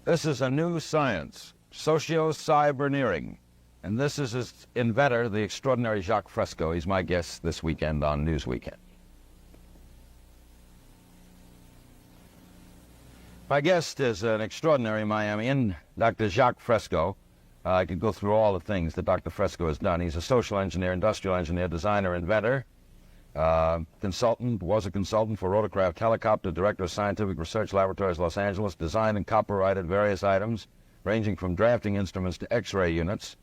This is a new science, socio-cyberneering. And this is its inventor, the extraordinary Jacque Fresco. He's my guest this weekend on News Weekend. My guest is an extraordinary Miamian, Dr. Jacque Fresco. I could go through all the things that Dr. Fresco has done. He's a social engineer, industrial engineer, designer, inventor, consultant, was a consultant for Rotorcraft Helicopter, director of Scientific Research Laboratories, Los Angeles, designed and copyrighted various items, ranging from drafting instruments to X-ray units.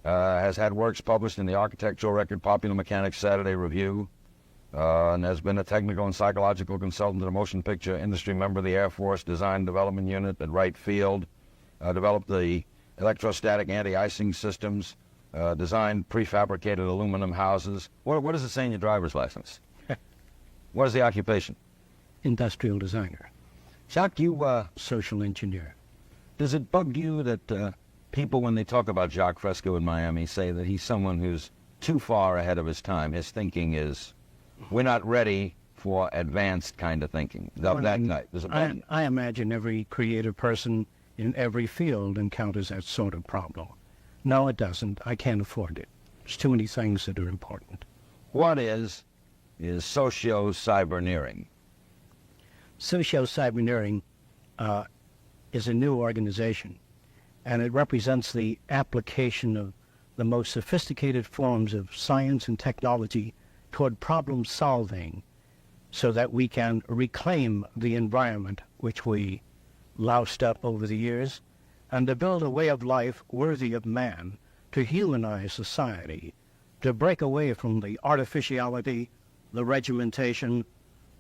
Has had works published in the Architectural Record, Popular Mechanics, Saturday Review, and has been a technical and psychological consultant to the motion picture industry, member of the Air Force Design Development Unit at Wright Field, developed the electrostatic anti-icing systems, designed prefabricated aluminum houses. What does it say in your driver's license? What is the occupation? Industrial designer. Jacque, you... Social engineer. Does it bug you that people, when they talk about Jacque Fresco in Miami, say that he's someone who's too far ahead of his time? His thinking is, we're not ready for advanced kind of thinking. That type. Does it bug you? I imagine every creative person in every field encounters that sort of problem. No, it doesn't. I can't afford it. There's too many things that are important. What is socio-cyberneering? Socio-cyberneering is a new organization, and it represents the application of the most sophisticated forms of science and technology toward problem solving so that we can reclaim the environment which we loused up over the years, and to build a way of life worthy of man, to humanize society, to break away from the artificiality, the regimentation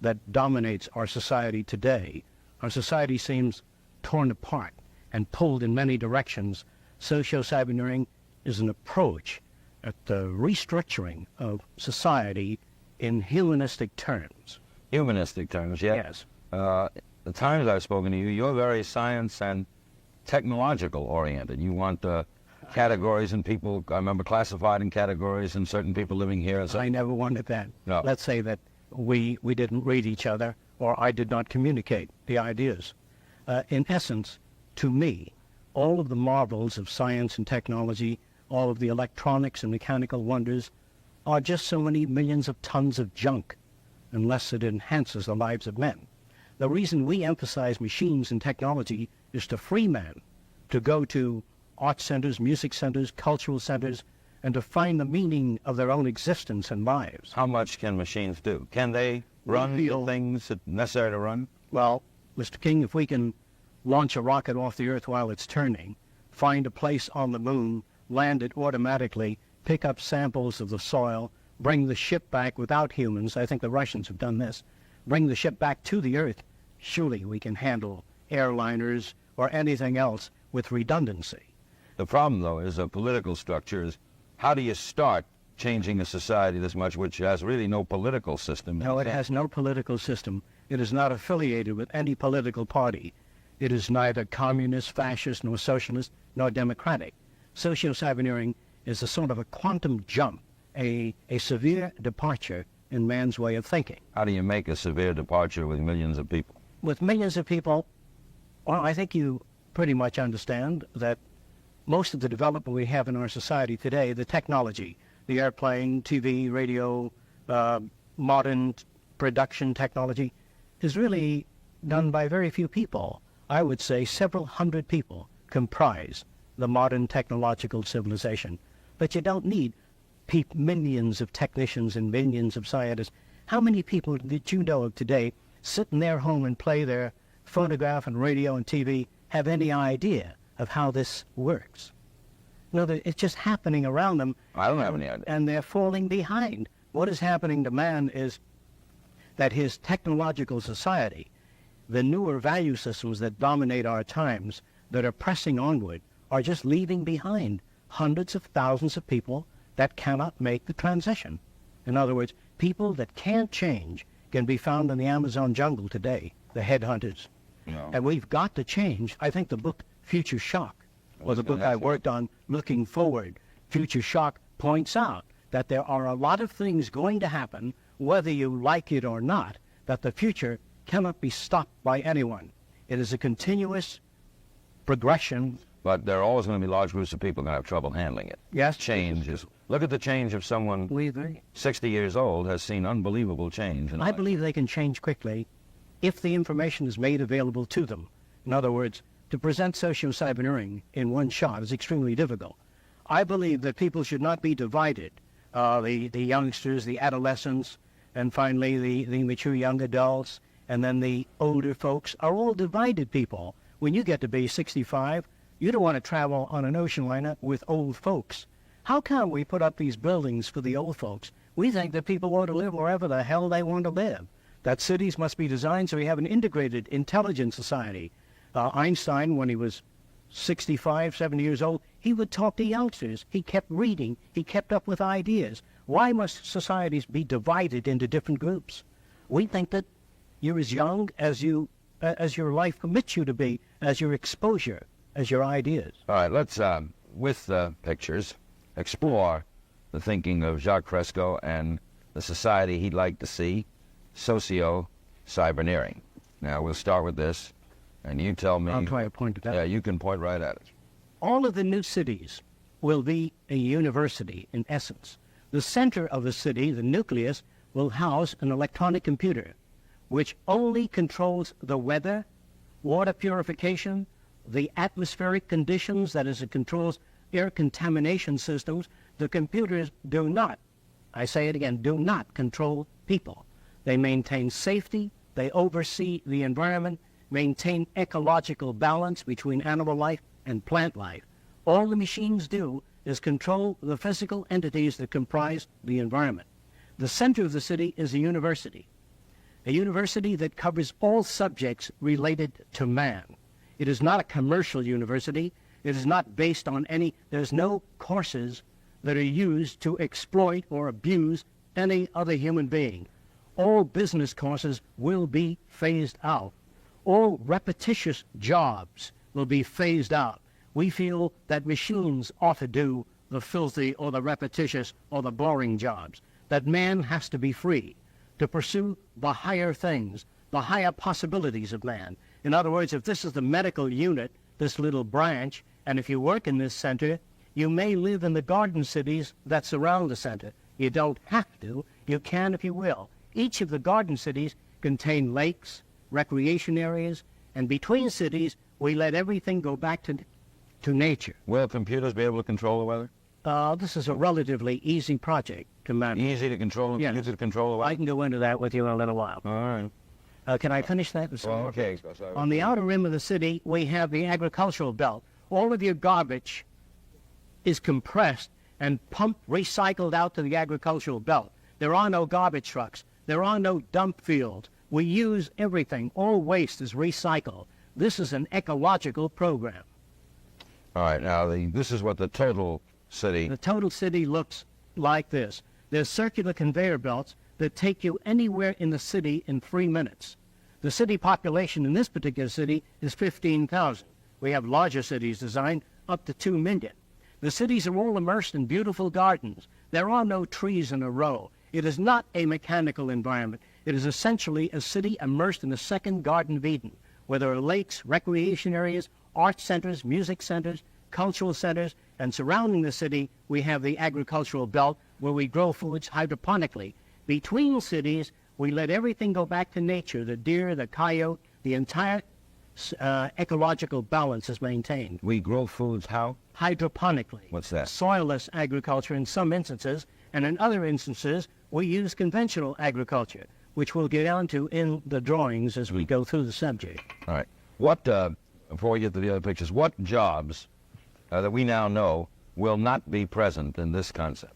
that dominates our society today. Our society seems torn apart and pulled in many directions. Socio-cyberneering is an approach at the restructuring of society in humanistic terms. Humanistic terms, yeah. Yes. The times I've spoken to you, you're very science and technological oriented. You want categories and people, I remember, classified in categories and certain people living here. And I never wanted that. No. Let's say that we didn't read each other, or I did not communicate the ideas. In essence, to me, all of the marvels of science and technology, all of the electronics and mechanical wonders, are just so many millions of tons of junk, unless it enhances the lives of men. The reason we emphasize machines and technology is to free man, to go to art centers, music centers, cultural centers, and to find the meaning of their own existence and lives. How much can machines do? Can they run the things that are necessary to run? Well, Mr. King, if we can launch a rocket off the Earth while it's turning, find a place on the moon, land it automatically, pick up samples of the soil, bring the ship back without humans, I think the Russians have done this, bring the ship back to the Earth, surely we can handle airliners or anything else with redundancy. The problem, though, is a political structure. Is how do you start changing a society this much, which has really no political system? No, it has no political system. It is not affiliated with any political party. It is neither communist, fascist, nor socialist, nor democratic. Socio-cyberneering is a sort of a quantum jump, a severe departure in man's way of thinking. How do you make a severe departure with millions of people? With millions of people, well, I think you pretty much understand that most of the development we have in our society today, the technology, the airplane, TV, radio, modern production technology, is really done by very few people. I would say several hundred people comprise the modern technological civilization. But you don't need millions of technicians and millions of scientists. How many people that you know of today sit in their home and play their phonograph and radio and TV have any idea of how this works? No, it's just happening around them. I don't have any idea. And they're falling behind. What is happening to man is that his technological society, the newer value systems that dominate our times, that are pressing onward, are just leaving behind hundreds of thousands of people that cannot make the transition. In other words, people that can't change can be found in the Amazon jungle today, the headhunters. No. And we've got to change. I think the book Future Shock, or the book I worked on, Looking Forward, Future Shock, points out that there are a lot of things going to happen, whether you like it or not, that the future cannot be stopped by anyone. It is a continuous progression. But there are always going to be large groups of people going to have trouble handling it. Yes. Change is... Look at the change of someone We agree. 60 years old has seen unbelievable change. I believe they can change quickly if the information is made available to them. In other words, to present socio-cyberneering in one shot is extremely difficult. I believe that people should not be divided. The youngsters, the adolescents, and finally the mature young adults, and then the older folks are all divided people. When you get to be 65, you don't want to travel on an ocean liner with old folks. How come we put up these buildings for the old folks? We think that people want to live wherever the hell they want to live. That cities must be designed so we have an integrated, intelligent society. Einstein, when he was 65, 70 years old, he would talk to youngsters. He kept reading. He kept up with ideas. Why must societies be divided into different groups? We think that you're as young as your life permits you to be, as your exposure, as your ideas. All right, let's, with the pictures, explore the thinking of Jacque Fresco and the society he'd like to see, socio-cyberneering. Now, we'll start with this, and you tell me... I'll try to point to that. Yeah, you can point right at it. All of the new cities will be a university, in essence. The center of the city, the nucleus, will house an electronic computer, which only controls the weather, water purification, the atmospheric conditions, that is, it controls air contamination systems. The computers do not, I say it again, do not control people. They maintain safety, they oversee the environment, maintain ecological balance between animal life and plant life. All the machines do is control the physical entities that comprise the environment. The center of the city is a university that covers all subjects related to man. It is not a commercial university. It is not based on there's no courses that are used to exploit or abuse any other human being. All business courses will be phased out. All repetitious jobs will be phased out. We feel that machines ought to do the filthy or the repetitious or the boring jobs, that man has to be free to pursue the higher things, the higher possibilities of man. In other words, if this is the medical unit, this little branch, and if you work in this center, you may live in the garden cities that surround the center. You don't have to. You can if you will. Each of the garden cities contain lakes, recreation areas, and between cities, we let everything go back to nature. Will computers be able to control the weather? This is a relatively easy project to manage. Easy to control, Yes. easy to control the weather? I can go into that with you in a little while. All right. Can I finish that? Well, okay. On the outer rim of the city, we have the agricultural belt. All of your garbage is compressed and pumped, recycled out to the agricultural belt. There are no garbage trucks. There are no dump fields. We use everything. All waste is recycled. This is an ecological program. All right. Now, this is what the total city... The total city looks like this. There's circular conveyor belts that take you anywhere in the city in 3 minutes. The city population in this particular city is 15,000. We have larger cities designed up to 2 million. The cities are all immersed in beautiful gardens. There are no trees in a row. It is not a mechanical environment. It is essentially a city immersed in the second Garden of Eden, where there are lakes, recreation areas, art centers, music centers, cultural centers, and surrounding the city, we have the agricultural belt where we grow foods hydroponically. Between cities, we let everything go back to nature. The deer, the coyote, the entire ecological balance is maintained. We grow foods how? Hydroponically. What's that? Soilless agriculture in some instances, and in other instances, we use conventional agriculture, which we'll get down to in the drawings as we go through the subject. All right. What, before we get to the other pictures, what jobs that we now know will not be present in this concept?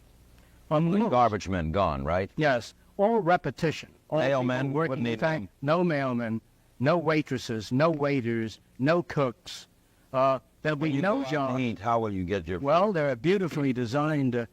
Garbage men gone, right? Yes. All repetition. All mailmen working. wouldn't In need fact, them. no mailmen, no waitresses, no waiters, no cooks. There'll be no jobs. Eat, how will you get your... Well, there are beautifully designed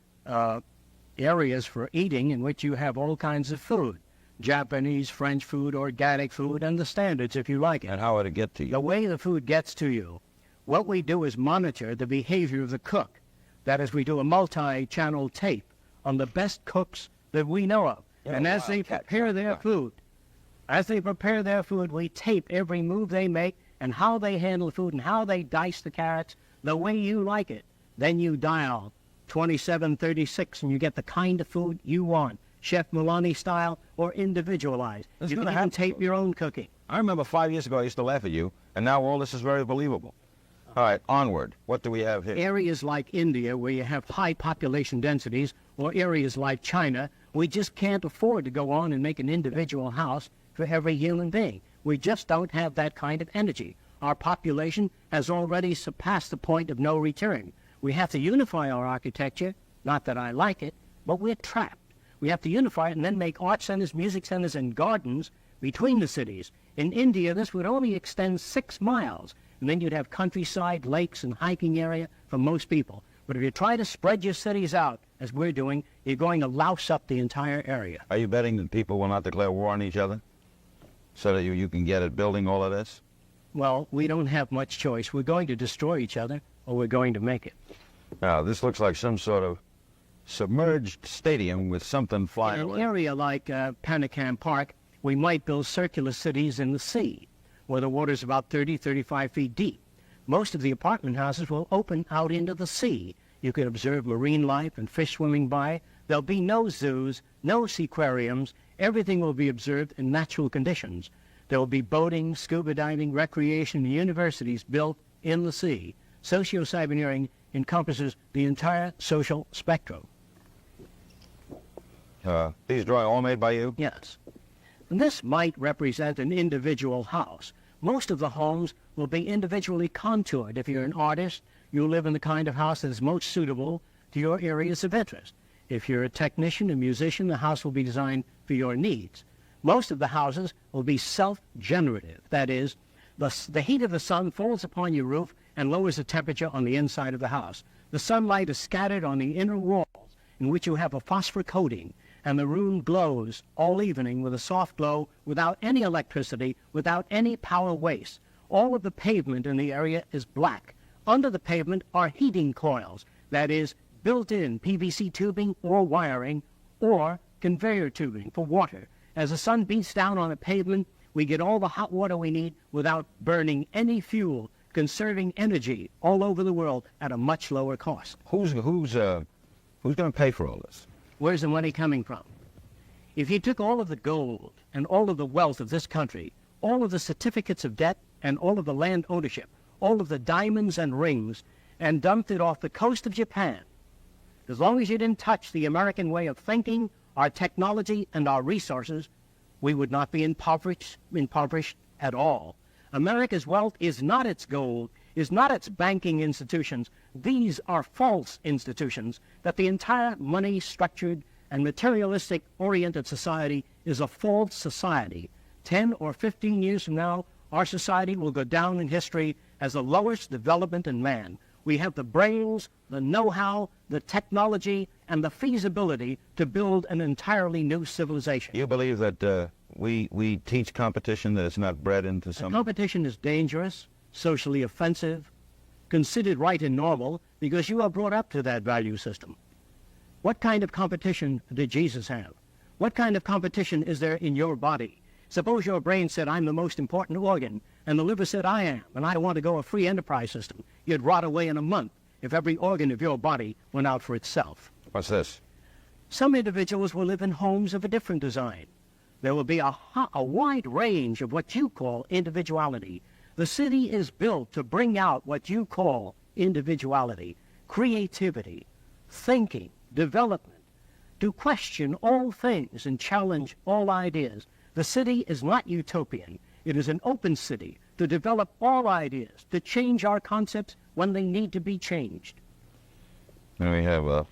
areas for eating in which you have all kinds of food. Japanese, French food, organic food, and the standards if you like it. And how would it get to you? The way the food gets to you, what we do is monitor the behavior of the cook. That is, we do a multi-channel tape on the best cooks that we know of. Yeah, and as they prepare their food, we tape every move they make, and how they handle the food and how they dice the carrots the way you like it. Then you dial 2736 and you get the kind of food you want, Chef Milani style or individualized. That's You can gonna even happen. tape your own cooking. I remember 5 years ago I used to laugh at you, and now all this is very believable. All right, onward. What do we have here? Areas like India, where you have high population densities, or areas like China, we just can't afford to go on and make an individual house for every human being. We just don't have that kind of energy. Our population has already surpassed the point of no return. We have to unify our architecture. Not that I like it, but we're trapped. We have to unify it and then make art centers, music centers, and gardens between the cities. In India, this would only extend 6 miles, and then you'd have countryside, lakes, and hiking area for most people. But if you try to spread your cities out, as we're doing, you're going to louse up the entire area. Are you betting that people will not declare war on each other so that you can get at building all of this? Well, we don't have much choice. We're going to destroy each other, or we're going to make it. Now, this looks like some sort of submerged stadium with something flying In an away. area like Panicam Park, we might build circular cities in the sea, where the water's about 30, 35 feet deep. Most of the apartment houses will open out into the sea. You can observe marine life and fish swimming by. There'll be no zoos, no seaquariums. Everything will be observed in natural conditions. There will be boating, scuba diving, recreation, and universities built in the sea. Socio-cyberneering encompasses the entire social spectrum. These drawings all made by you? Yes. And this might represent an individual house. Most of the homes will be individually contoured. If you're an artist, you live in the kind of house that is most suitable to your areas of interest. If you're a technician, a musician, the house will be designed for your needs. Most of the houses will be self-generative. That is, the heat of the sun falls upon your roof and lowers the temperature on the inside of the house. The sunlight is scattered on the inner walls, in which you have a phosphor coating, and the room glows all evening with a soft glow without any electricity, without any power waste. All of the pavement in the area is black. Under the pavement are heating coils, that is, built-in PVC tubing or wiring, or conveyor tubing for water. As the sun beats down on the pavement, we get all the hot water we need without burning any fuel, conserving energy all over the world at a much lower cost. Who's going to pay for all this? Where's the money coming from? If you took all of the gold and all of the wealth of this country, all of the certificates of debt and all of the land ownership, all of the diamonds and rings, and dumped it off the coast of Japan, as long as you didn't touch the American way of thinking, our technology, and our resources, we would not be impoverished at all. America's wealth is not its gold, is not its banking institutions. These are false institutions, that the entire money-structured and materialistic-oriented society is a false society. 10 or 15 years from now, our society will go down in history as the lowest development in man. We have the brains, the know-how, the technology, and the feasibility to build an entirely new civilization. You believe that we teach competition that it's not bred into some... Competition is dangerous, socially offensive, considered right and normal, because you are brought up to that value system. What kind of competition did Jesus have? What kind of competition is there in your body? Suppose your brain said, I'm the most important organ, and the liver said, I am, and I want to go a free enterprise system. You'd rot away in a month if every organ of your body went out for itself. What's this? Some individuals will live in homes of a different design. There will be a wide range of what you call individuality. The city is built to bring out what you call individuality, creativity, thinking, development, to question all things and challenge all ideas. The city is not utopian. It is an open city to develop all ideas, to change our concepts when they need to be changed. Then we have a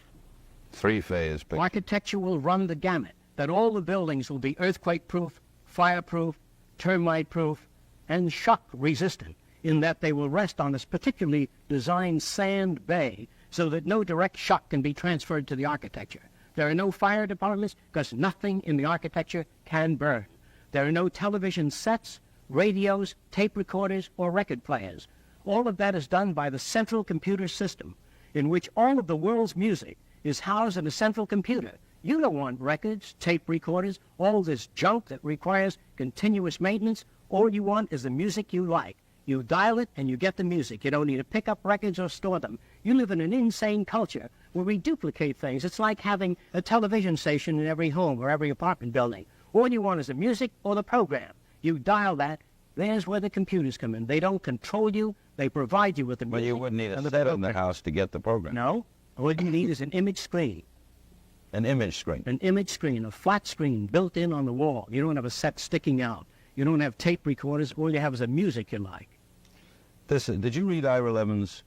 three-phase picture. Architecture will run the gamut, that all the buildings will be earthquake-proof, fire-proof, termite-proof, and shock-resistant, in that they will rest on a particularly designed sand bay so that no direct shock can be transferred to the architecture. There are no fire departments because nothing in the architecture can burn. There are no television sets, radios, tape recorders, or record players. All of that is done by the central computer system, in which all of the world's music is housed in a central computer. You don't want records, tape recorders, all this junk that requires continuous maintenance. All you want is the music you like. You dial it and you get the music. You don't need to pick up records or store them. You live in an insane culture where we duplicate things. It's like having a television station in every home or every apartment building. All you want is the music or the program. You dial that. There's where the computers come in. They don't control you. They provide you with the music. But you wouldn't need a and the set in the program. house to get the program. No. All you need is an image screen. An image screen. An image screen, a flat screen built in on the wall. You don't have a set sticking out. You don't have tape recorders. All you have is the music you like. Did you read Ira Levin's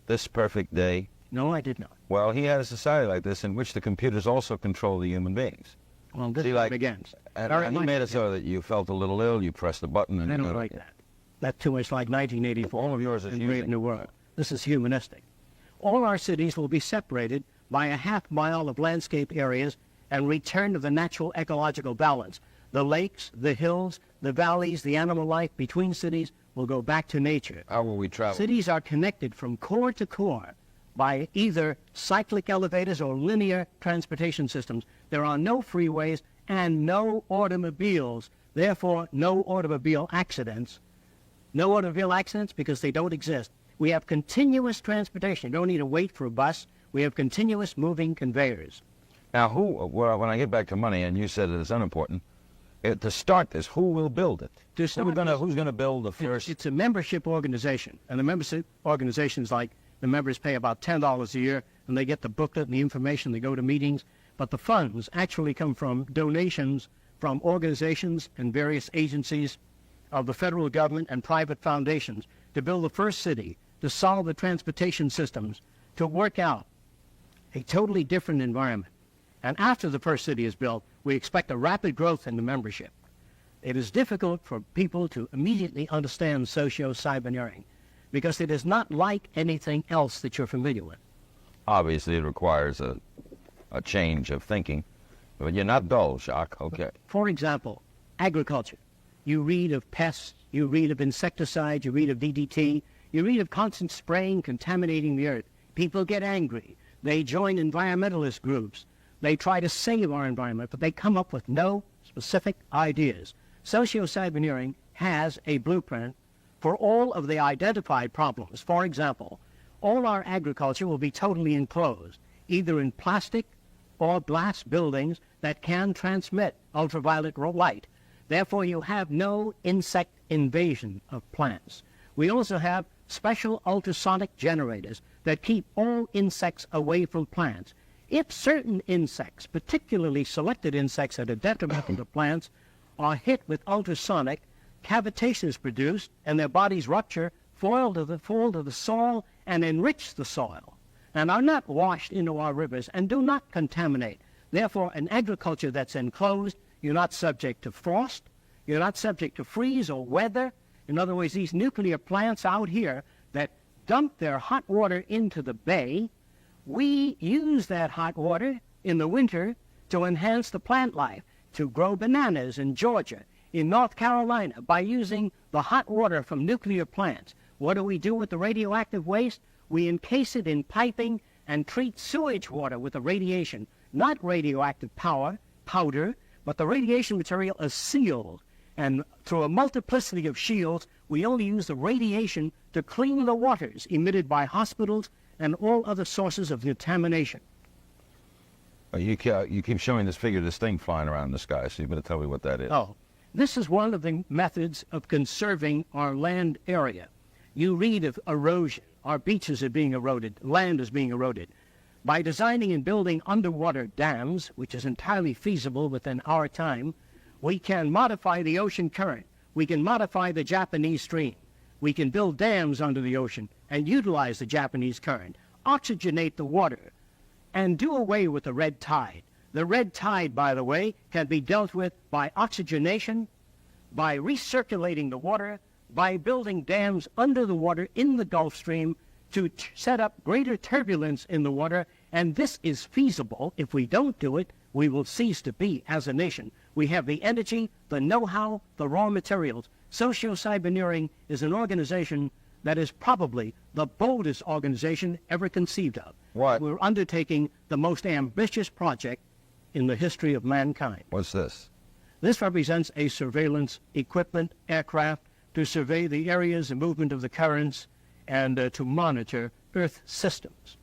This Perfect Day? No, I did not. Well, he had a society like this in which the computers also control the human beings. Well, this See, like, begins. And he made it so that you felt a little ill, you pressed a button, and I don't like that. That's too much like 1984. All of yours is in using Brave New World. This is humanistic. All our cities will be separated by a half-mile of landscape areas and return to the natural ecological balance. The lakes, the hills, the valleys, the animal life between cities will go back to nature. How will we travel? Cities are connected from core to core by either cyclic elevators or linear transportation systems. There are no freeways and no automobiles, therefore no automobile accidents. No automobile accidents because they don't exist. We have continuous transportation. You don't need to wait for a bus. We have continuous moving conveyors. Now, when I get back to money, and you said it is unimportant, to start this, who will build it? Who's going to build the first? It's a membership organization, and the membership organizations, like, the members pay about $10 a year, and they get the booklet and the information. They go to meetings, but the funds actually come from donations from organizations and various agencies of the federal government and private foundations to build the first city, to solve the transportation systems, to work out a totally different environment. And after the first city is built, we expect a rapid growth in the membership. It is difficult for people to immediately understand socio-cyberneering because it is not like anything else that you're familiar with. Obviously, it requires a change of thinking. But you're not dull, Jacque. Okay. For example, agriculture. You read of pests, you read of insecticides, you read of DDT, you read of constant spraying contaminating the earth. People get angry. They join environmentalist groups. They try to save our environment, but they come up with no specific ideas. Socio-cyberneering has a blueprint for all of the identified problems. For example, all our agriculture will be totally enclosed, either in plastic or glass buildings that can transmit ultraviolet light. Therefore, you have no insect invasion of plants. We also have special ultrasonic generators that keep all insects away from plants. If certain insects, particularly selected insects that are detrimental to plants, are hit with ultrasonic, cavitation is produced and their bodies rupture, fall to the soil and enrich the soil, and are not washed into our rivers and do not contaminate. Therefore, an agriculture that's enclosed, you're not subject to frost, you're not subject to freeze or weather. In other words, these nuclear plants out here that dump their hot water into the bay, we use that hot water in the winter to enhance the plant life, to grow bananas in Georgia, in North Carolina, by using the hot water from nuclear plants. What do we do with the radioactive waste? We encase it in piping and treat sewage water with the radiation, not radioactive powder, but the radiation material is sealed. And through a multiplicity of shields, we only use the radiation to clean the waters emitted by hospitals and all other sources of contamination. You keep showing this thing flying around in the sky, so you better tell me what that is. Oh, this is one of the methods of conserving our land area. You read of erosion. Our beaches are being eroded. Land is being eroded. By designing and building underwater dams, which is entirely feasible within our time, we can modify the ocean current. We can modify the Japanese stream. We can build dams under the ocean and utilize the Japanese current, oxygenate the water, and do away with the red tide. The red tide, by the way, can be dealt with by oxygenation, by recirculating the water, by building dams under the water in the Gulf Stream to set up greater turbulence in the water, and this is feasible. If we don't do it, we will cease to be as a nation. We have the energy, the know-how, the raw materials. Socio-cyberneering is an organization that is probably the boldest organization ever conceived of. What? We're undertaking the most ambitious project in the history of mankind. What's this? This represents a surveillance equipment aircraft to survey the areas and movement of the currents and to monitor Earth systems.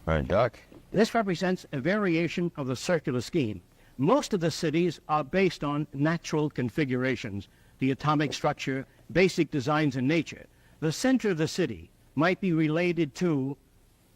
All right, Jacque. This represents a variation of the circular scheme. Most of the cities are based on natural configurations, the atomic structure, basic designs in nature. The center of the city might be related to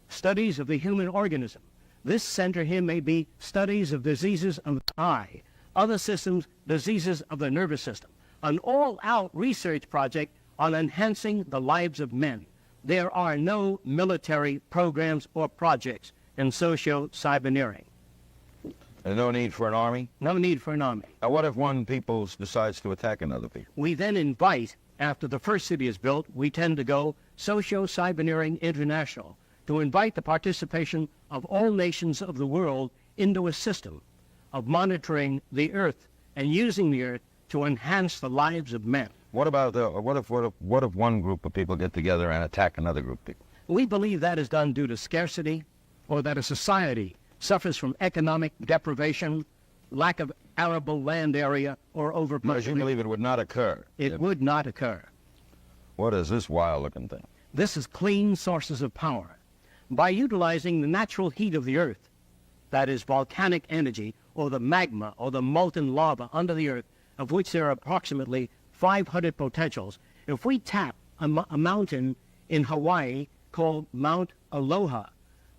studies of the human organism. This center here may be studies of diseases of the eye, other systems, diseases of the nervous system, an all-out research project on enhancing the lives of men. There are no military programs or projects in socio-cyberneering. There's no need for an army? No need for an army. Now, what if one people decides to attack another people? We then invite, after the first city is built, we tend to go socio-cyberneering international, to invite the participation of all nations of the world into a system of monitoring the Earth and using the Earth to enhance the lives of men. What about what if one group of people get together and attack another group of people? We believe that is done due to scarcity, or that a society suffers from economic deprivation, lack of arable land area, or overpopulation. You believe it would not occur? It would not occur. What is this wild-looking thing? This is clean sources of power. By utilizing the natural heat of the Earth, that is volcanic energy, or the magma, or the molten lava under the Earth, of which there are approximately 500 potentials, if we tap a mountain in Hawaii called Mount Aloha,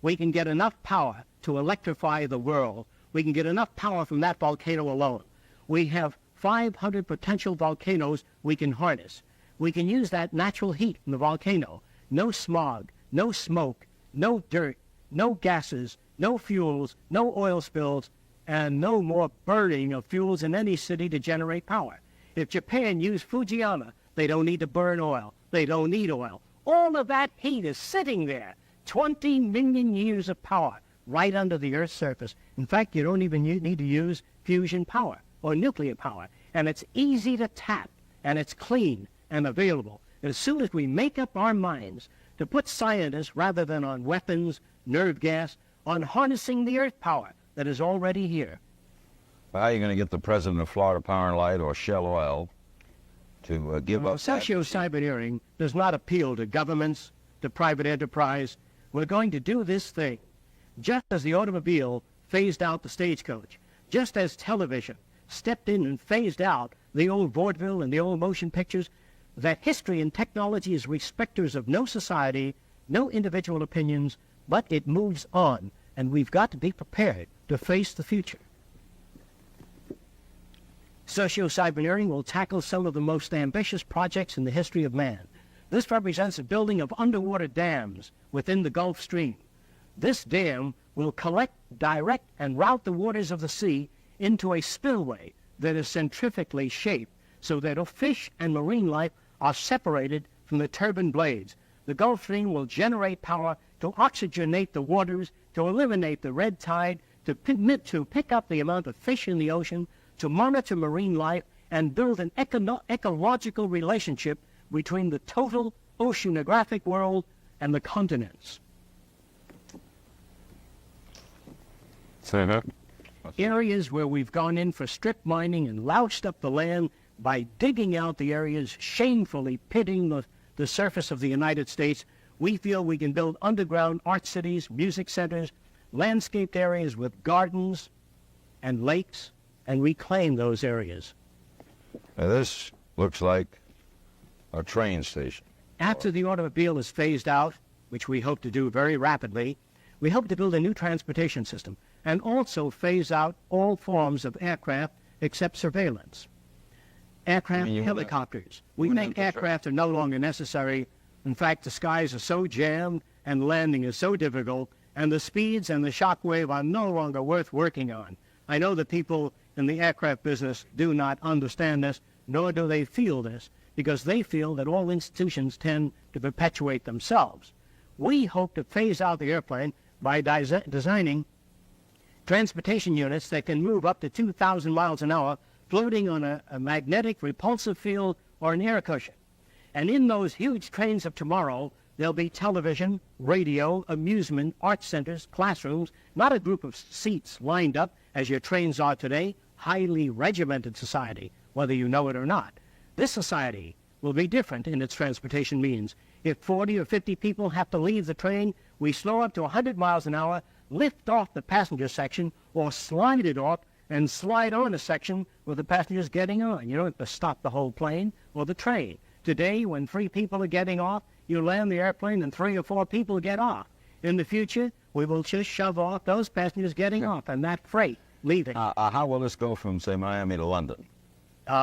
we can get enough power to electrify the world. We can get enough power from that volcano alone. We have 500 potential volcanoes we can harness. We can use that natural heat from the volcano. No smog, no smoke, no dirt, no gases, no fuels, no oil spills, and no more burning of fuels in any city to generate power. If Japan used Fujiyama, they don't need to burn oil. They don't need oil. All of that heat is sitting there. 20 million years of power right under the Earth's surface. In fact, you don't even need to use fusion power or nuclear power. And it's easy to tap, and it's clean and available. And as soon as we make up our minds to put scientists, rather than on weapons, nerve gas, on harnessing the Earth power that is already here. How are you going to get the president of Florida Power and Light or Shell Oil to give up? Socio-cyberneering does not appeal to governments, to private enterprise. We're going to do this thing just as the automobile phased out the stagecoach, just as television stepped in and phased out the old vaudeville and the old motion pictures, that history and technology is respecters of no society, no individual opinions, but it moves on, and we've got to be prepared to face the future. Socio-cyberneering will tackle some of the most ambitious projects in the history of man. This represents the building of underwater dams within the Gulf Stream. This dam will collect, direct, and route the waters of the sea into a spillway that is centrifugally shaped so that fish and marine life are separated from the turbine blades. The Gulf Stream will generate power to oxygenate the waters, to eliminate the red tide, to pick up the amount of fish in the ocean, to monitor marine life, and build an ecological relationship between the total oceanographic world and the continents. Areas where we've gone in for strip mining and loused up the land by digging out the areas, shamefully pitting the surface of the United States, we feel we can build underground art cities, music centers, landscaped areas with gardens and lakes, and reclaim those areas. Now this looks like a train station. After the automobile is phased out, which we hope to do very rapidly, we hope to build a new transportation system and also phase out all forms of aircraft except surveillance. Aircraft, helicopters. We think aircraft are no longer necessary. In fact, the skies are so jammed and landing is so difficult, and the speeds and the shock wave are no longer worth working on. I know that people in the aircraft business do not understand this, nor do they feel this, because they feel that all institutions tend to perpetuate themselves. We hope to phase out the airplane by designing transportation units that can move up to 2,000 miles an hour, floating on a magnetic repulsive field or an air cushion. And in those huge trains of tomorrow, there'll be television, radio, amusement, art centers, classrooms, not a group of seats lined up as your trains are today, highly regimented society whether you know it or not. This society will be different in its transportation means. If 40 or 50 people have to leave the train, we slow up to 100 miles an hour, lift off the passenger section, or slide it off and slide on a section with the passengers getting on. You don't have to stop the whole plane or the train. Today, when 3 people are getting off, you land the airplane and 3 or 4 people get off. In the future, we will just shove off those passengers getting off and that freight leaving. How will this go from, say, Miami to London?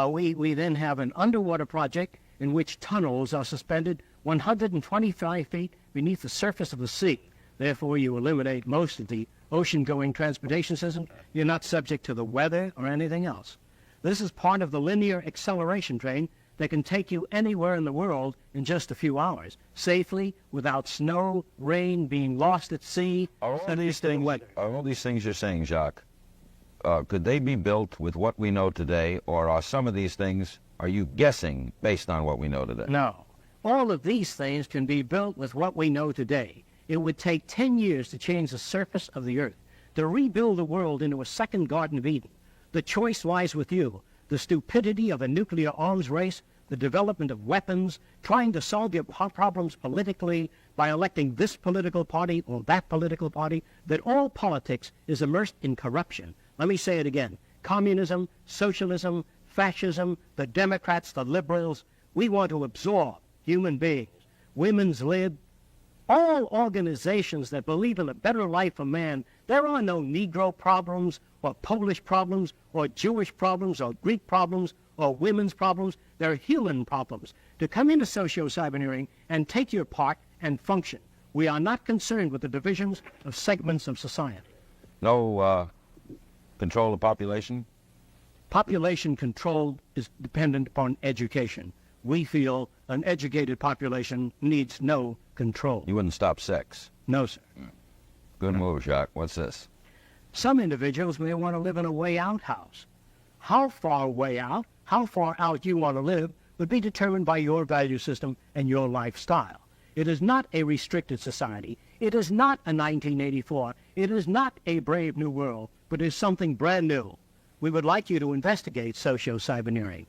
We then have an underwater project in which tunnels are suspended 125 feet beneath the surface of the sea. Therefore, you eliminate most of the ocean-going transportation system. You're not subject to the weather or anything else. This is part of the linear acceleration train that can take you anywhere in the world in just a few hours, safely, without snow, rain, being lost at sea, Are all these things you're saying, Jacque, could they be built with what we know today, or are some of these things, are you guessing based on what we know today? No. All of these things can be built with what we know today. It would take 10 years to change the surface of the earth, to rebuild the world into a second Garden of Eden. The choice lies with you. The stupidity of a nuclear arms race, the development of weapons, trying to solve your problems politically by electing this political party or that political party, that all politics is immersed in corruption. Let me say it again. Communism, socialism, fascism, the Democrats, the liberals, we want to absorb human beings. Women's lib, all organizations that believe in a better life for man. There are no Negro problems or Polish problems or Jewish problems or Greek problems or women's problems. They're human problems. To come into socio-cyberneering and take your part and function. We are not concerned with the divisions of segments of society. No control of population? Population control is dependent upon education. We feel an educated population needs no control. You wouldn't stop sex? No, sir. Good move, Jacque. What's this? Some individuals may want to live in a way-out house. How far way out, how far out you want to live would be determined by your value system and your lifestyle. It is not a restricted society. It is not a 1984. It is not a brave new world, but it is something brand new. We would like you to investigate socio-cyberneering.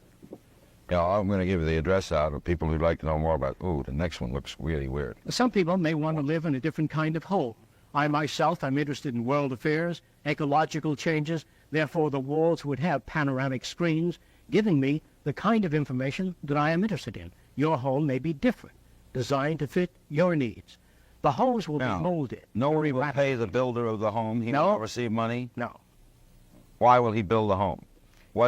Yeah, I'm going to give you the address out of people who'd like to know more about, ooh, the next one looks really weird. Some people may want to live in a different kind of home. I myself am interested in world affairs, ecological changes. Therefore, the walls would have panoramic screens giving me the kind of information that I am interested in. Your home may be different, designed to fit your needs. The homes will be molded. No one will pay the builder of the home. He will receive money? No. Why will he build the home?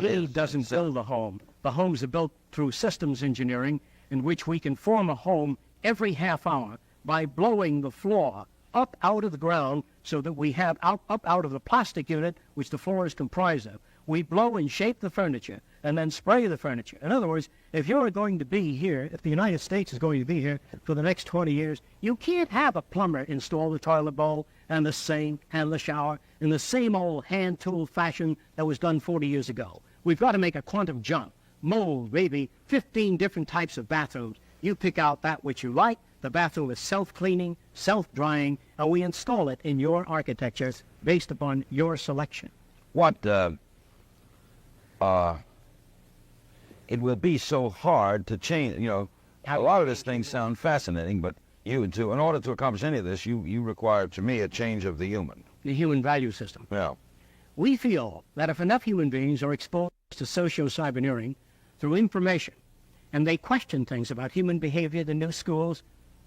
He doesn't build the home. The homes are built through systems engineering in which we can form a home every half hour by blowing the floor up out of the ground so that we have up out of the plastic unit which the floor is comprised of. We blow and shape the furniture and then spray the furniture. In other words, if you're going to be here, if the United States is going to be here for the next 20 years, you can't have a plumber install the toilet bowl and the sink and the shower in the same old hand tool fashion that was done 40 years ago. We've got to make a quantum jump. Mold maybe 15 different types of bathrooms. You pick out that which you like. The bathroom is self-cleaning, self-drying, and we install it in your architecture based upon your selection. What, it will be so hard to change, you know, a lot of these things sound fascinating, but in order to accomplish any of this, you require, to me, a change of the human. The human value system. Yeah. We feel that if enough human beings are exposed to socio-cyberneering through information, and they question things about human behavior in the new schools,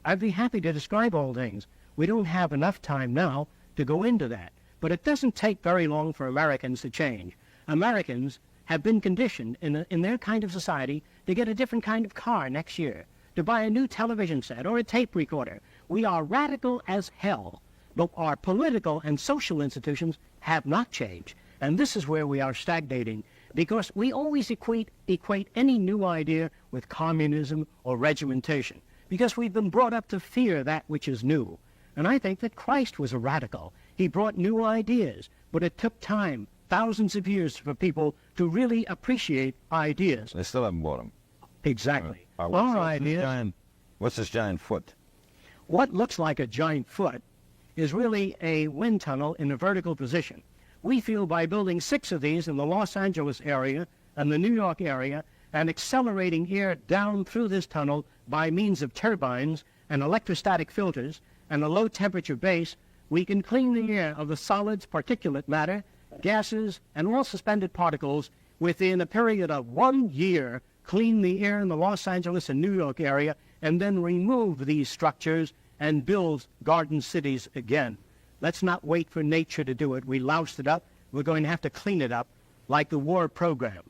I'd be happy to describe all things. We don't have enough time now to go into that. But it doesn't take very long for Americans to change. Americans have been conditioned in their kind of society to get a different kind of car next year, to buy a new television set or a tape recorder. We are radical as hell, but our political and social institutions have not changed. And this is where we are stagnating, because we always equate any new idea with communism or regimentation, because we've been brought up to fear that which is new. And I think that Christ was a radical. He brought new ideas, but it took time, thousands of years, for people to really appreciate ideas. They still haven't bought them. Exactly. What's this giant foot? What looks like a giant foot is really a wind tunnel in a vertical position. We feel by building 6 of these in the Los Angeles area and the New York area and accelerating air down through this tunnel by means of turbines and electrostatic filters and a low-temperature base, we can clean the air of the solids, particulate matter, gases, and all suspended particles within a period of 1 year, clean the air in the Los Angeles and New York area, and then remove these structures and build garden cities again. Let's not wait for nature to do it. We loused it up. We're going to have to clean it up like the war program.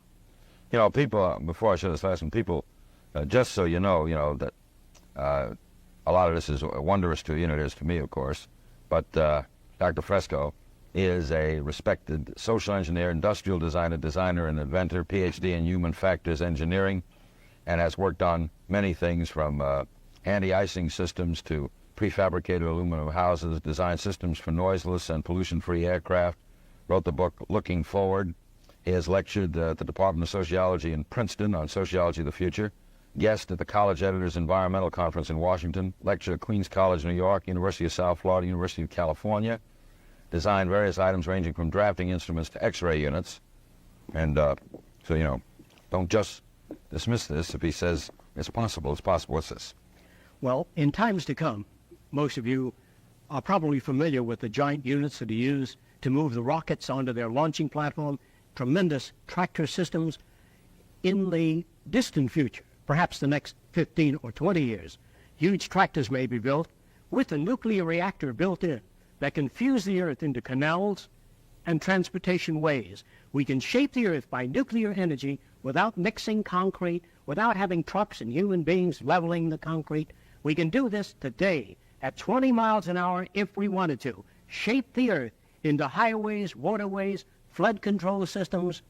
You know, people, before I share this last one, people, just so you know that a lot of this is wondrous to you, and it is to me, of course, but Dr. Fresco is a respected social engineer, industrial designer and inventor, PhD in human factors engineering, and has worked on many things from anti-icing systems to prefabricated aluminum houses, designed systems for noiseless and pollution-free aircraft, wrote the book Looking Forward. He has lectured at the Department of Sociology in Princeton on Sociology of the Future, guest at the College Editors Environmental Conference in Washington, lectured at Queens College, New York, University of South Florida, University of California, designed various items ranging from drafting instruments to X-ray units. And so, don't just dismiss this if he says it's possible. It's possible. What's this? Well, in times to come, most of you are probably familiar with the giant units that are used to move the rockets onto their launching platform, tremendous tractor systems. In the distant future, perhaps the next 15 or 20 years, huge tractors may be built with a nuclear reactor built in that can fuse the earth into canals and transportation ways. We can shape the earth by nuclear energy without mixing concrete, without having trucks and human beings leveling the concrete. We can do this today at 20 miles an hour if we wanted to. Shape the earth into highways, waterways, flood control systems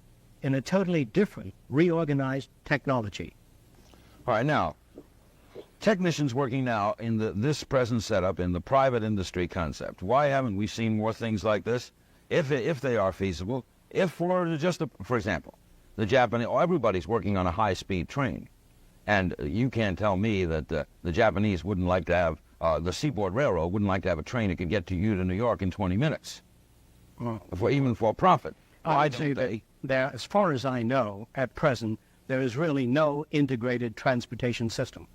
in a totally different, reorganized technology. All right, now, technicians working now in this present setup in the private industry concept. Why haven't we seen more things like this? If they are feasible, for example, the Japanese, everybody's working on a high-speed train. And you can't tell me that the Japanese wouldn't like to have, the Seaboard Railroad wouldn't like to have a train that could get to you to New York in 20 minutes, even for profit. I'd say that there, as far as I know, at present, there is really no integrated transportation system.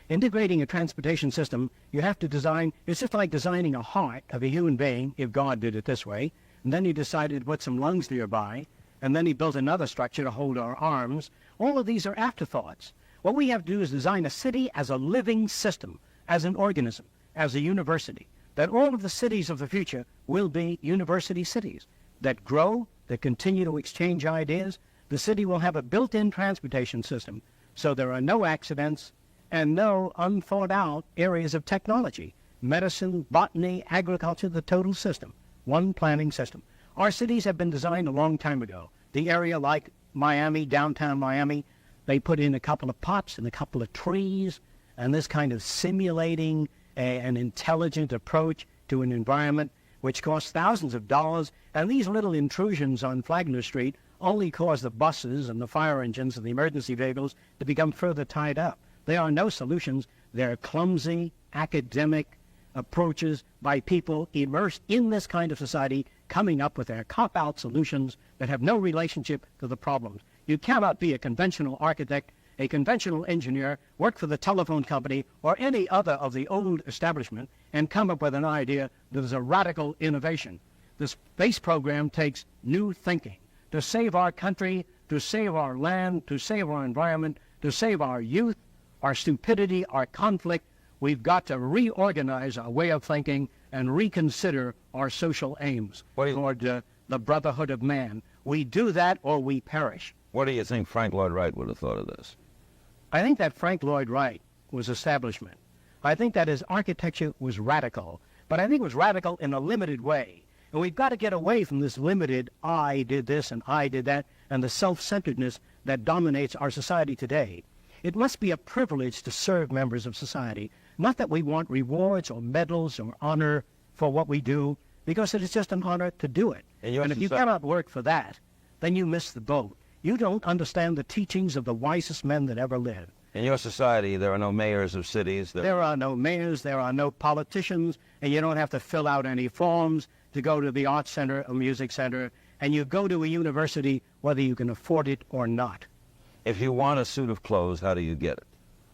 Integrating a transportation system, you have to design, it's just like designing a heart of a human being, if God did it this way, and then he decided to put some lungs nearby, and then he built another structure to hold our arms. All of these are afterthoughts. What we have to do is design a city as a living system, as an organism, as a university, that all of the cities of the future will be university cities that grow, that continue to exchange ideas. The city will have a built-in transportation system, so there are no accidents and no unthought-out areas of technology. Medicine, botany, agriculture, the total system, one planning system. Our cities have been designed a long time ago. The area like Miami, downtown Miami, they put in a couple of pots and a couple of trees, and this kind of simulating an intelligent approach to an environment which costs thousands of dollars, and these little intrusions on Flagler Street only cause the buses and the fire engines and the emergency vehicles to become further tied up. There are no solutions. They're clumsy, academic approaches by people immersed in this kind of society, coming up with their cop-out solutions that have no relationship to the problems. You cannot be a conventional architect, a conventional engineer, work for the telephone company or any other of the old establishment and come up with an idea that is a radical innovation. This space program takes new thinking to save our country, to save our land, to save our environment, to save our youth, our stupidity, our conflict. We've got to reorganize our way of thinking and reconsider our social aims toward the brotherhood of man. We do that or we perish. What do you think Frank Lloyd Wright would have thought of this? I think that Frank Lloyd Wright was establishment. I think that his architecture was radical, but I think it was radical in a limited way. And we've got to get away from this limited, I did this and I did that, and the self-centeredness that dominates our society today. It must be a privilege to serve members of society. Not that we want rewards or medals or honor for what we do, because it is just an honor to do it. And if you cannot work for that, then you miss the boat. You don't understand the teachings of the wisest men that ever lived. In your society, there are no mayors of cities. There are no mayors, there are no politicians, and you don't have to fill out any forms to go to the art center or music center. and you go to a university whether you can afford it or not. If you want a suit of clothes, how do you get it?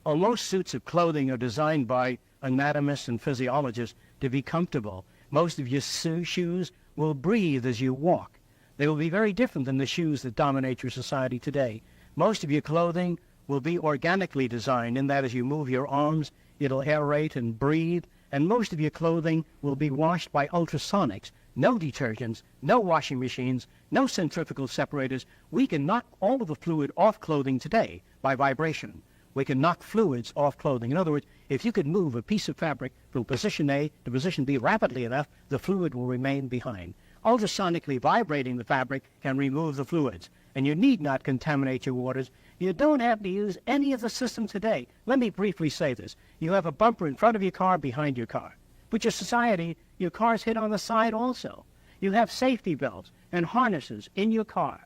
Well, most suits of clothing are designed by anatomists and physiologists to be comfortable. Most of your shoes will breathe as you walk. They will be very different than the shoes that dominate your society today. Most of your clothing will be organically designed in that as you move your arms, it'll aerate and breathe. And most of your clothing will be washed by ultrasonics. No detergents, no washing machines, no centrifugal separators. We can knock all of the fluid off clothing today by vibration. We can knock fluids off clothing. In other words, if you could move a piece of fabric from position A to position B rapidly enough, the fluid will remain behind. Ultrasonically vibrating the fabric can remove the fluids, and you need not contaminate your waters. You don't have to use any of the systems today. Let me briefly say this. You have a bumper in front of your car, behind your car. But your society, your car's hit on the side also. You have safety belts and harnesses in your car.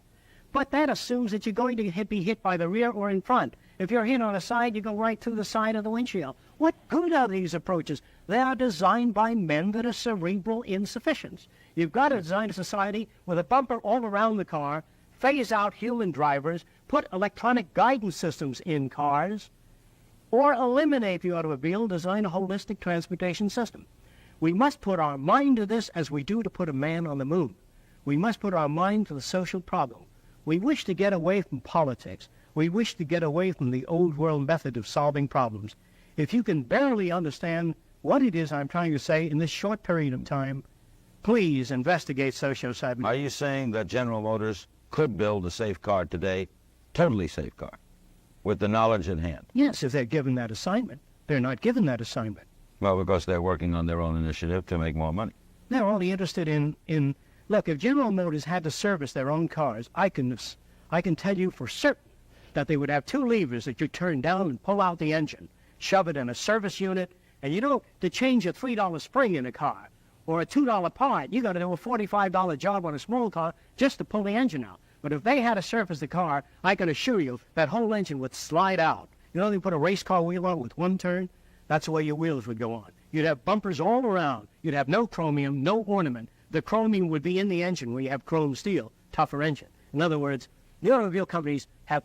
But that assumes that you're going to be hit by the rear or in front. If you're hit on the side, you go right through the side of the windshield. What good are these approaches? They are designed by men that are cerebral insufficients. You've got to design a society with a bumper all around the car, phase out human drivers, put electronic guidance systems in cars, or eliminate the automobile, design a holistic transportation system. We must put our mind to this as we do to put a man on the moon. We must put our mind to the social problem. We wish to get away from politics. We wish to get away from the old world method of solving problems. If you can barely understand what it is I'm trying to say in this short period of time, please investigate socio-cyber. Are you saying that General Motors could build a safe car today, totally safe car, with the knowledge at hand? Yes, if they're given that assignment. They're not given that assignment. Well, because they're working on their own initiative to make more money. They're only interested in look, if General Motors had to service their own cars, I can tell you for certain that they would have two levers that you turn down and pull out the engine, shove it in a service unit, and you know, to change a $3 spring in a car or a $2 part, you got to do a $45 job on a small car just to pull the engine out. But if they had to service the car, I can assure you that whole engine would slide out. You know, they put a race car wheel on with one turn. That's the way your wheels would go on. You'd have bumpers all around. You'd have no chromium, no ornament. The chromium would be in the engine where you have chrome steel, tougher engine. In other words, the automobile companies have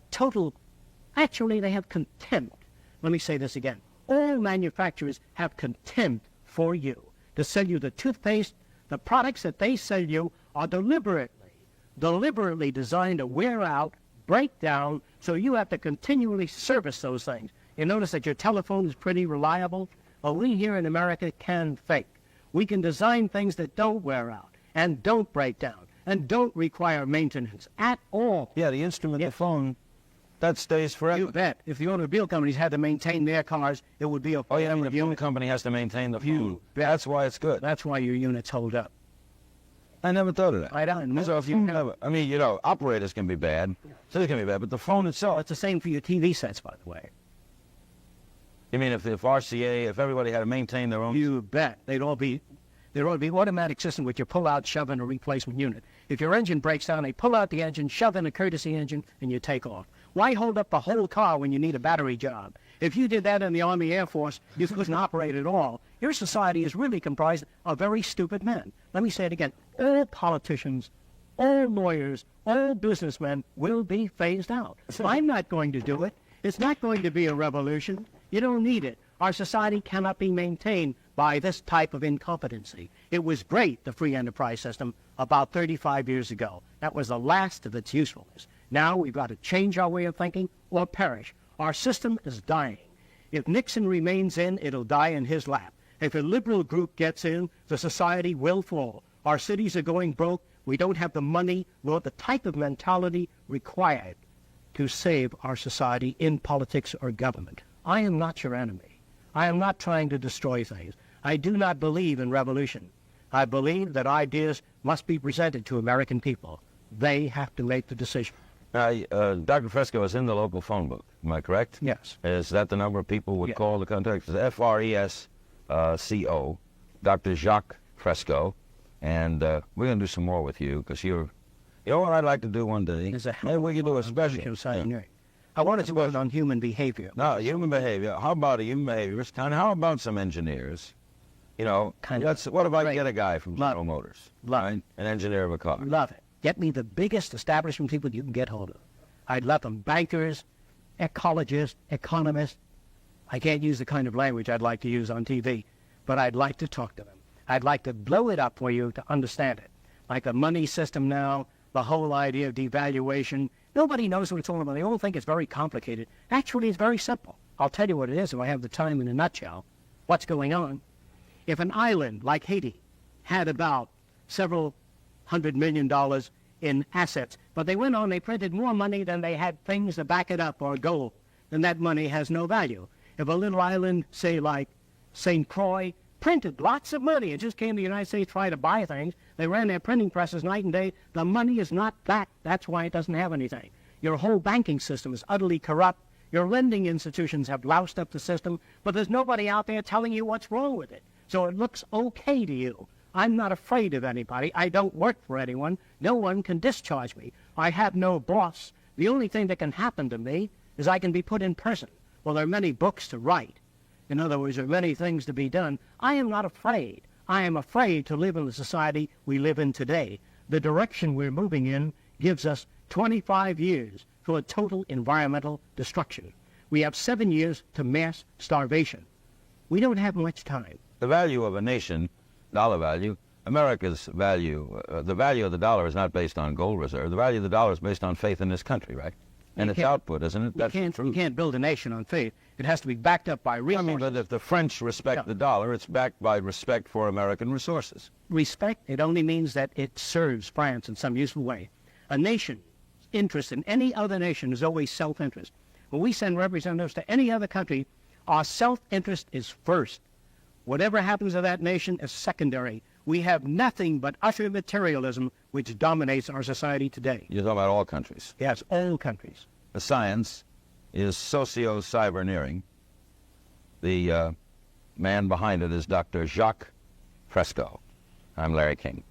they have contempt. Let me say this again. All manufacturers have contempt for you to sell you the toothpaste. The products that they sell you are deliberately designed to wear out, break down, so you have to continually service those things. You notice that your telephone is pretty reliable. Well, we here in America can fake. We can design things that don't wear out and don't break down and don't require maintenance at all. Yeah, the instrument, the phone, that stays forever. You bet. If the automobile companies had to maintain their cars, it would be a... Oh, yeah, I mean, the phone company has to maintain the phone. That's why it's good. That's why your units hold up. I never thought of that. I don't know. So if you have, I mean, you know, operators can be bad, so they can be bad, but the phone itself... It's the same for your TV sets, by the way. You mean if RCA, if everybody had to maintain their own... You bet. There ought to be automatic system which you pull out, shove in a replacement unit. If your engine breaks down, they pull out the engine, shove in a courtesy engine, and you take off. Why hold up the whole car when you need a battery job? If you did that in the Army Air Force, you couldn't operate at all. Your society is really comprised of very stupid men. Let me say it again. All politicians, all lawyers, all businessmen will be phased out. I'm not going to do it. It's not going to be a revolution. You don't need it. Our society cannot be maintained by this type of incompetency. It was great, the free enterprise system, about 35 years ago. That was the last of its usefulness. Now we've got to change our way of thinking or perish. Our system is dying. If Nixon remains in, it'll die in his lap. If a liberal group gets in, the society will fall. Our cities are going broke. We don't have the money nor the type of mentality required to save our society in politics or government. I am not your enemy. I am not trying to destroy things. I do not believe in revolution. I believe that ideas must be presented to American people. They have to make the decision. Dr. Fresco is in the local phone book. Am I correct? Yes. Is that the number people would call to contact? It's Fresco, Dr. Jacque Fresco. And we're going to do some more with you because you're... You know what I'd like to do one day? Maybe we could do a special. I wanted to work on human behavior. No, human behavior. How about a human behaviorist? And how about some engineers? You know, what if I get a guy from General Motors? Love it. An engineer of a car. Love it. Get me the biggest establishment people you can get hold of. I'd let them bankers, ecologists, economists. I can't use the kind of language I'd like to use on TV, but I'd like to talk to them. I'd like to blow it up for you to understand it. Like the money system now, the whole idea of devaluation. Nobody knows what it's all about. They all think it's very complicated. Actually, it's very simple. I'll tell you what it is if I have the time in a nutshell. What's going on? If an island like Haiti had about several $100 million in assets, but they went on, they printed more money than they had things to back it up or gold, then that money has no value. If a little island, say like St. Croix, printed lots of money and just came to the United States to try to buy things, they ran their printing presses night and day, the money is not back. That's why it doesn't have anything. Your whole banking system is utterly corrupt. Your lending institutions have loused up the system, but there's nobody out there telling you what's wrong with it. So it looks okay to you. I'm not afraid of anybody. I don't work for anyone. No one can discharge me. I have no boss. The only thing that can happen to me is I can be put in prison. Well, there are many books to write. In other words, there are many things to be done. I am not afraid. I am afraid to live in the society we live in today. The direction we're moving in gives us 25 years for a total environmental destruction. We have 7 years to mass starvation. We don't have much time. The value of a nation, dollar value, America's value, the value of the dollar is not based on gold reserve. The value of the dollar is based on faith in this country, right? And its output, isn't it? That's true. You can't build a nation on faith. It has to be backed up by resources. I mean, but if the French respect the dollar, it's backed by respect for American resources. Respect, it only means that it serves France in some useful way. A nation's interest in any other nation is always self-interest. When we send representatives to any other country, our self-interest is first. Whatever happens to that nation is secondary. We have nothing but utter materialism which dominates our society today. You're talking about all countries. Yes, all countries. The science is socio-cyberneering. The man behind it is Dr. Jacque Fresco. I'm Larry King.